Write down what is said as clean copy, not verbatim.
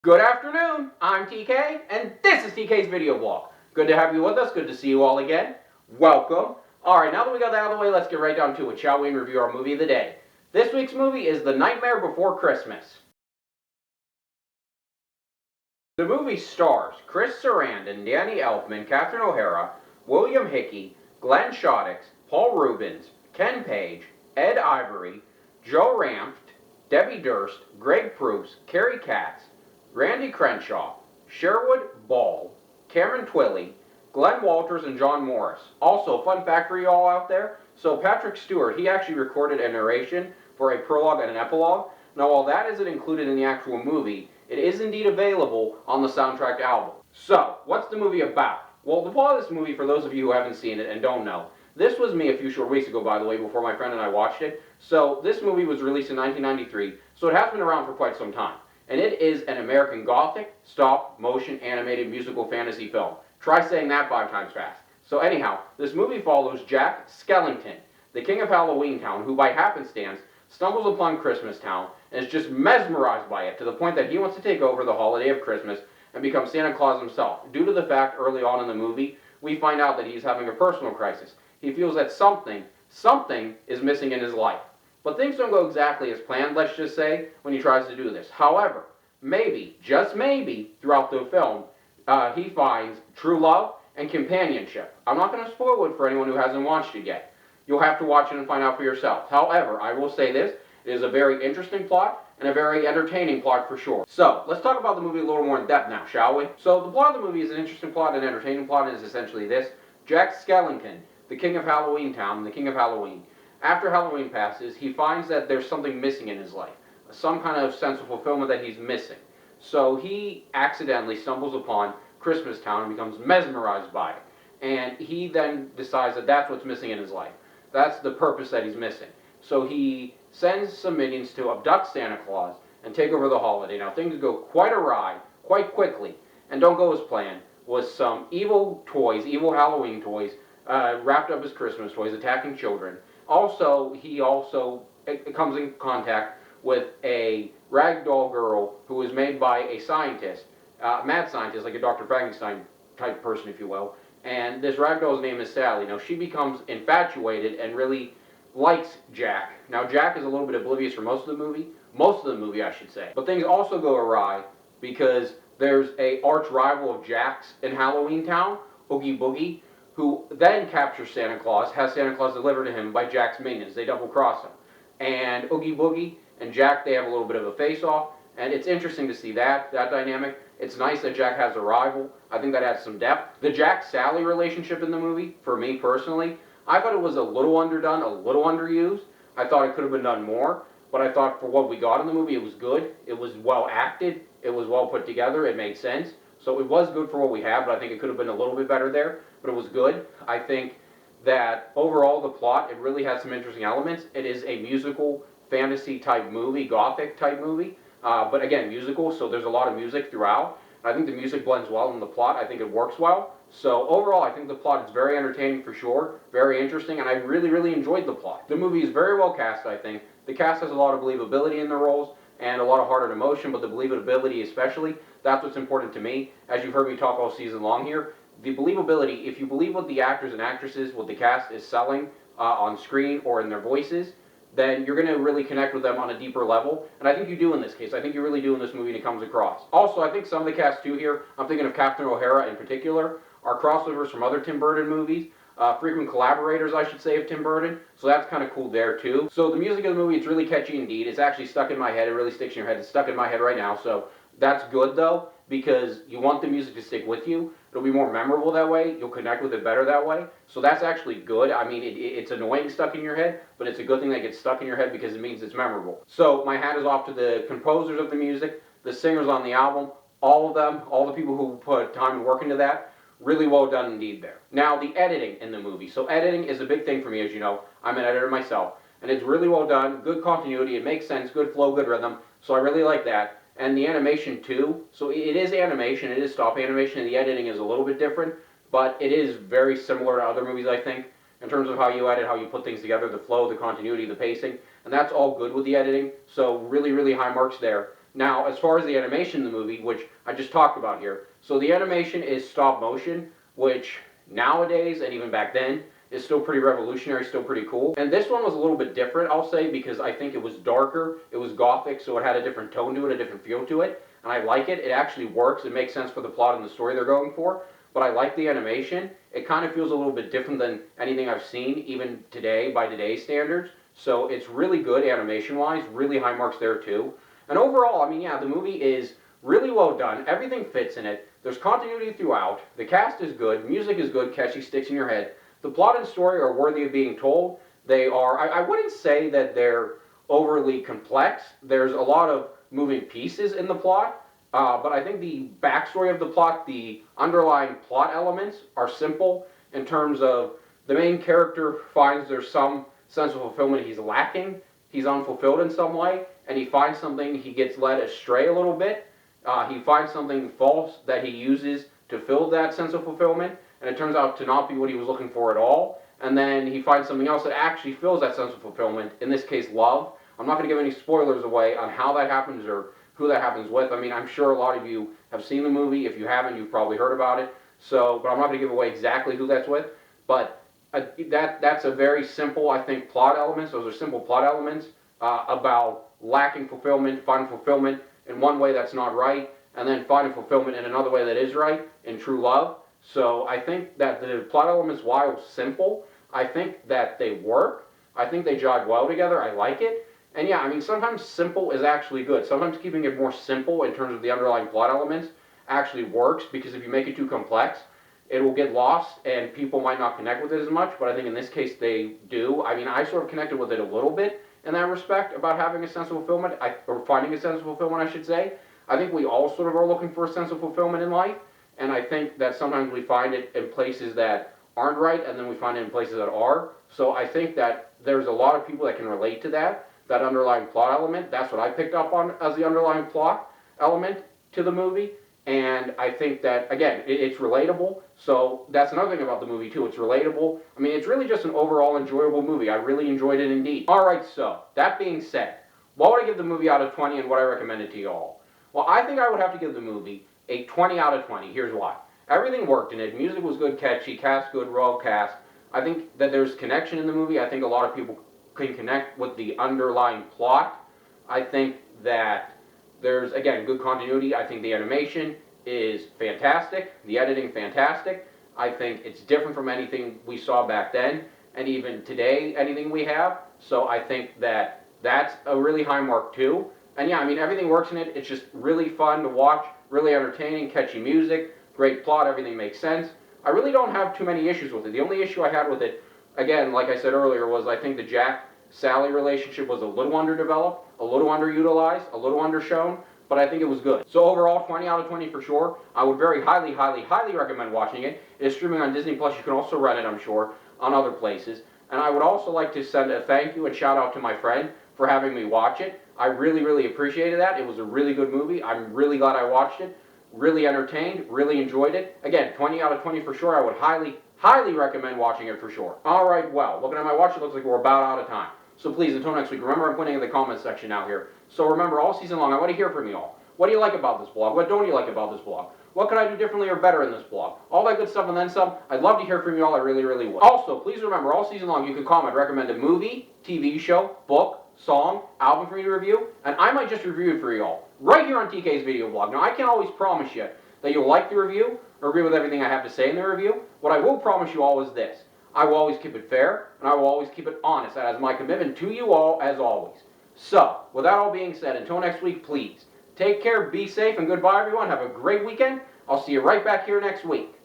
Good afternoon, I'm TK, and this is TK's video blog. Good to have you with us, good to see you all again. Welcome. Alright, now that we got that out of the way, let's get right down to it, shall we, and review our movie of the day. This week's movie is The Nightmare Before Christmas. The movie stars Chris Sarandon, Danny Elfman, Catherine O'Hara, William Hickey, Glenn Shotix, Paul Rubens, Ken Page, Ed Ivory, Joe Ranft, Debbie Durst, Greg Proops, Carrie Katz, Randy Crenshaw, Sherwood Ball, Cameron Twilley, Glenn Walters, and John Morris. Also, fun fact for you all out there, so Patrick Stewart, he actually recorded a narration for a prologue and an epilogue. Now, while that isn't included in the actual movie, it is indeed available on the soundtrack album. So, what's the movie about? Well, the plot of this movie, for those of you who haven't seen it and don't know, this was me a few short weeks ago, by the way, before my friend and I watched it. So, this movie was released in 1993, so it has been around for quite some time. And it is an American Gothic, stop-motion animated musical fantasy film. Try saying that 5 times fast. So anyhow, this movie follows Jack Skellington, the king of Halloween Town, who by happenstance stumbles upon Christmas Town and is just mesmerized by it to the point that he wants to take over the holiday of Christmas and become Santa Claus himself. Due to the fact early on in the movie, we find out that he's having a personal crisis. He feels that something is missing in his life. But things don't go exactly as planned, let's just say, when he tries to do this. However, maybe, just maybe, throughout the film, he finds true love and companionship. I'm not going to spoil it for anyone who hasn't watched it yet. You'll have to watch it and find out for yourself. However, I will say this, it is a very interesting plot and a very entertaining plot for sure. So, let's talk about the movie a little more in depth now, shall we? So, the plot of the movie is an interesting plot and an entertaining plot, and is essentially this. Jack Skellington, the king of Halloween Town, the king of Halloween, after Halloween passes, he finds that there's something missing in his life. Some kind of sense of fulfillment that he's missing. So he accidentally stumbles upon Christmas Town and becomes mesmerized by it. And he then decides that that's what's missing in his life. That's the purpose that he's missing. So he sends some minions to abduct Santa Claus and take over the holiday. Now things go quite awry, quite quickly, and don't go as planned, with some evil toys, evil Halloween toys, wrapped up as Christmas toys, attacking children. Also, he comes in contact with a ragdoll girl who was made by a scientist, mad scientist, like a Dr. Frankenstein type person, if you will. And this ragdoll's name is Sally. Now, she becomes infatuated and really likes Jack. Now, Jack is a little bit oblivious for most of the movie, I should say. But things also go awry because there's a arch rival of Jack's in Halloween Town, Oogie Boogie, who then captures Santa Claus, has Santa Claus delivered to him by Jack's minions. They double cross him. And Oogie Boogie and Jack, they have a little bit of a face-off, and it's interesting to see that dynamic. It's nice that Jack has a rival. I think that adds some depth. The Jack-Sally relationship in the movie, for me personally, I thought it was a little underdone, a little underused. I thought it could have been done more, but I thought for what we got in the movie, it was good. It was well acted. It was well put together. It made sense. So it was good for what we have, but I think it could have been a little bit better there, but it was good. I think that overall the plot, it really has some interesting elements. It is a musical fantasy type movie, gothic type movie, but again, musical, so there's a lot of music throughout. I think the music blends well in the plot. I think it works well. So overall, I think the plot is very entertaining for sure, very interesting, and I really, really enjoyed the plot. The movie is very well cast, I think. The cast has a lot of believability in the roles and a lot of heart and emotion, but the believability especially, that's what's important to me. As you've heard me talk all season long here, the believability, if you believe what the actors and actresses, what the cast is selling on screen or in their voices, then you're going to really connect with them on a deeper level. And I think you do in this case. I think you really do in this movie and it comes across. Also, I think some of the cast too here, I'm thinking of Catherine O'Hara in particular, are crossovers from other Tim Burton movies. Frequent collaborators, I should say, of Tim Burton. So that's kind of cool there too. So the music of the movie, it's really catchy indeed. It's actually stuck in my head. It really sticks in your head. It's stuck in my head right now. So that's good though, because you want the music to stick with you. It'll be more memorable that way. You'll connect with it better that way. So that's actually good. I mean, it's annoying stuck in your head, but it's a good thing that gets stuck in your head because it means it's memorable. So my hat is off to the composers of the music, the singers on the album, all of them, all the people who put time and work into that. Really well done indeed there. Now, the editing in the movie. So editing is a big thing for me, as you know. I'm an editor myself. And it's really well done, good continuity, it makes sense, good flow, good rhythm. So I really like that. And the animation too. So it is animation, it is stop animation, and the editing is a little bit different. But it is very similar to other movies, I think, in terms of how you edit, how you put things together, the flow, the continuity, the pacing. And that's all good with the editing. So really, really high marks there. Now, as far as the animation in the movie, which I just talked about here, so the animation is stop motion, which nowadays and even back then is still pretty revolutionary, still pretty cool. And this one was a little bit different, I'll say, because I think it was darker, it was gothic, so it had a different tone to it, a different feel to it, and I like it. It actually works, it makes sense for the plot and the story they're going for, but I like the animation. It kind of feels a little bit different than anything I've seen, even today, by today's standards, so it's really good animation-wise, really high marks there too. And overall, I mean, yeah, the movie is really well done, everything fits in it, there's continuity throughout, the cast is good, music is good, catchy, sticks in your head, the plot and story are worthy of being told. They are, I wouldn't say that they're overly complex. There's a lot of moving pieces in the plot, but I think the backstory of the plot, the underlying plot elements are simple in terms of the main character finds there's some sense of fulfillment he's lacking, he's unfulfilled in some way, and he finds something, he gets led astray a little bit, he finds something false that he uses to fill that sense of fulfillment, and it turns out to not be what he was looking for at all, and then he finds something else that actually fills that sense of fulfillment, in this case love. I'm not going to give any spoilers away on how that happens or who that happens with. I mean, I'm sure a lot of you have seen the movie. If you haven't, you've probably heard about it, so, but I'm not going to give away exactly who that's with, but that's a very simple, I think, plot elements. Those are simple plot elements about lacking fulfillment, finding fulfillment in one way that's not right, and then finding fulfillment in another way that is right, in true love. So I think that the plot elements, while simple, I think that they work. I think they jive well together. I like it. And yeah, I mean, sometimes simple is actually good. Sometimes keeping it more simple in terms of the underlying plot elements actually works, because if you make it too complex, it will get lost and people might not connect with it as much, but I think in this case they do. I mean, I sort of connected with it a little bit in that respect about having a sense of fulfillment, or finding a sense of fulfillment, I should say. I think we all sort of are looking for a sense of fulfillment in life, and I think that sometimes we find it in places that aren't right, and then we find it in places that are. So I think that there's a lot of people that can relate to that underlying plot element. That's what I picked up on as the underlying plot element to the movie. And I think that, again, it's relatable. So that's another thing about the movie, too. It's relatable. I mean, it's really just an overall enjoyable movie. I really enjoyed it indeed. All right, so that being said, what would I give the movie out of 20 and what I recommend it to you all? Well, I think I would have to give the movie a 20 out of 20. Here's why. Everything worked in it. Music was good, catchy, cast good, royal cast. I think that there's connection in the movie. I think a lot of people can connect with the underlying plot. I think that there's, again, good continuity. I think the animation is fantastic. The editing, fantastic. I think it's different from anything we saw back then, and even today, anything we have. So I think that that's a really high mark, too. And yeah, I mean, everything works in it. It's just really fun to watch, really entertaining, catchy music, great plot, everything makes sense. I really don't have too many issues with it. The only issue I had with it, again, like I said earlier, was I think the Jack-Sally relationship was a little underdeveloped, a little underutilized, a little undershown, but I think it was good. So overall, 20 out of 20 for sure. I would very highly, highly, highly recommend watching it. It is streaming on Disney+. You can also rent it, I'm sure, on other places. And I would also like to send a thank you and shout out to my friend for having me watch it. I really, really appreciated that. It was a really good movie. I'm really glad I watched it. Really entertained, really enjoyed it. Again, 20 out of 20 for sure. I would highly, highly recommend watching it for sure. Alright, well, looking at my watch, it looks like we're about out of time. So please, until next week, remember I'm putting in the comments section now here. So remember, all season long, I want to hear from you all. What do you like about this vlog? What don't you like about this vlog? What could I do differently or better in this vlog? All that good stuff and then some. I'd love to hear from you all. I really, really would. Also, please remember, all season long, you can comment, recommend a movie, TV show, book, song, album for me to review, and I might just review it for you all, right here on TK's video blog. Now, I can't always promise you that you'll like the review or agree with everything I have to say in the review. What I will promise you all is this. I will always keep it fair, and I will always keep it honest. That is my commitment to you all, as always. So, with that all being said, until next week, please, take care, be safe, and goodbye, everyone. Have a great weekend. I'll see you right back here next week.